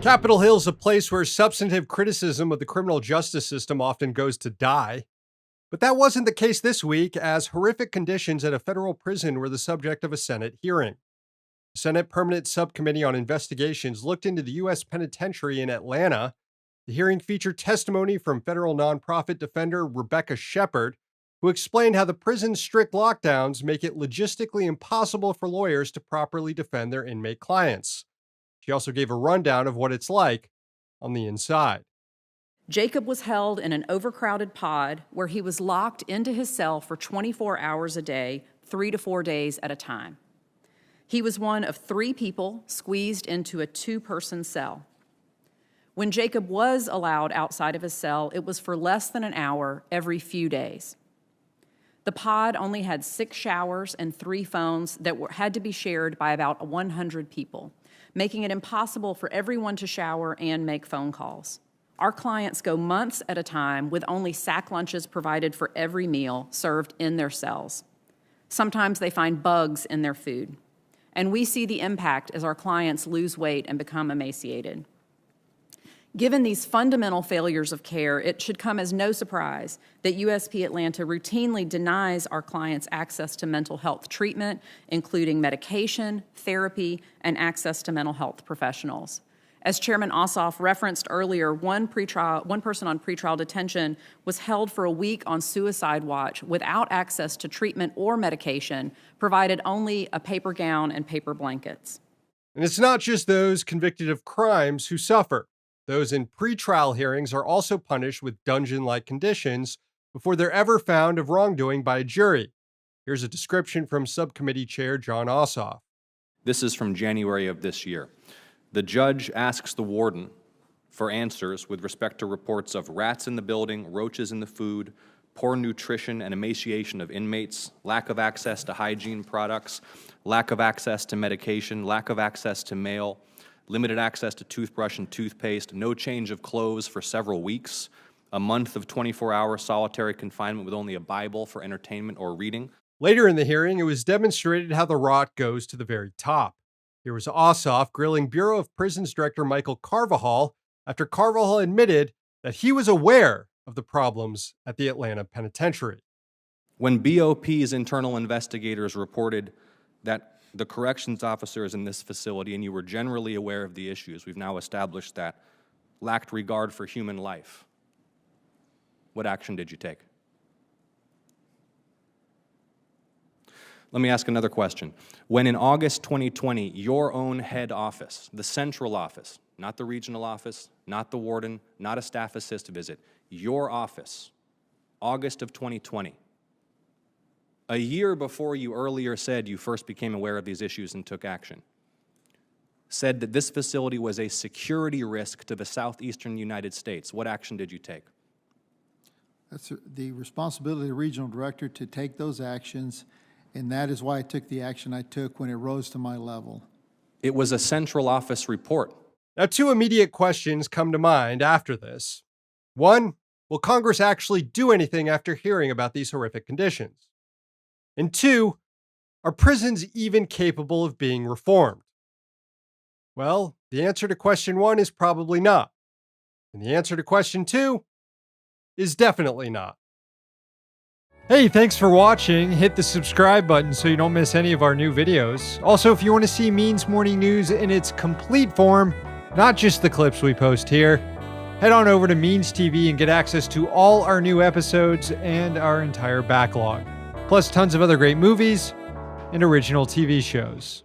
Capitol Hill is a place where substantive criticism of the criminal justice system often goes to die. But that wasn't the case this week, as horrific conditions at a federal prison were the subject of a Senate hearing. The Senate Permanent Subcommittee on Investigations looked into the U.S. Penitentiary in Atlanta. The hearing featured testimony from federal nonprofit defender Rebecca Shepard, who explained how the prison's strict lockdowns make it logistically impossible for lawyers to properly defend their inmate clients. She also gave a rundown of what it's like on the inside. Jacob was held in an overcrowded pod where he was locked into his cell for 24 hours a day, 3 to 4 days at a time. He was one of 3 people squeezed into a 2-person cell. When Jacob was allowed outside of his cell, it was for less than an hour every few days. The pod only had 6 showers and 3 phones that had to be shared by about 100 people, making it impossible for everyone to shower and make phone calls. Our clients go months at a time with only sack lunches provided for every meal served in their cells. Sometimes they find bugs in their food. And we see the impact as our clients lose weight and become emaciated. Given these fundamental failures of care, it should come as no surprise that USP Atlanta routinely denies our clients access to mental health treatment, including medication, therapy, and access to mental health professionals. As Chairman Ossoff referenced earlier, one person on pretrial detention was held for a week on suicide watch without access to treatment or medication, provided only a paper gown and paper blankets. And it's not just those convicted of crimes who suffer. Those in pretrial hearings are also punished with dungeon-like conditions before they're ever found of wrongdoing by a jury. Here's a description from Subcommittee Chair Jon Ossoff. This is from January of this year. The judge asks the warden for answers with respect to reports of rats in the building, roaches in the food, poor nutrition and emaciation of inmates, lack of access to hygiene products, lack of access to medication, lack of access to mail, limited access to toothbrush and toothpaste, no change of clothes for several weeks, a month of 24-hour solitary confinement with only a Bible for entertainment or reading. Later in the hearing, it was demonstrated how the rot goes to the very top. Here was Ossoff grilling Bureau of Prisons Director Michael Carvajal after Carvajal admitted that he was aware of the problems at the Atlanta Penitentiary. When BOP's internal investigators reported that the corrections officers in this facility, and you were generally aware of the issues, we've now established that, lacked regard for human life, what action did you take? Let me ask another question. When in August 2020, your own head office, the central office, not the regional office, not the warden, not a staff assist visit, your office, August of 2020, a year before you earlier said you first became aware of these issues and took action, said that this facility was a security risk to the southeastern United States. What action did you take? That's the responsibility of the regional director to take those actions, and that is why I took the action I took when it rose to my level. It was a central office report. Now, 2 immediate questions come to mind after this. 1, will Congress actually do anything after hearing about these horrific conditions? And 2, are prisons even capable of being reformed? Well, the answer to question 1 is probably not. And the answer to question 2 is definitely not. Hey, thanks for watching. Hit the subscribe button so you don't miss any of our new videos. Also, if you want to see Means Morning News in its complete form, not just the clips we post here, head on over to Means TV and get access to all our new episodes and our entire backlog, plus tons of other great movies and original TV shows.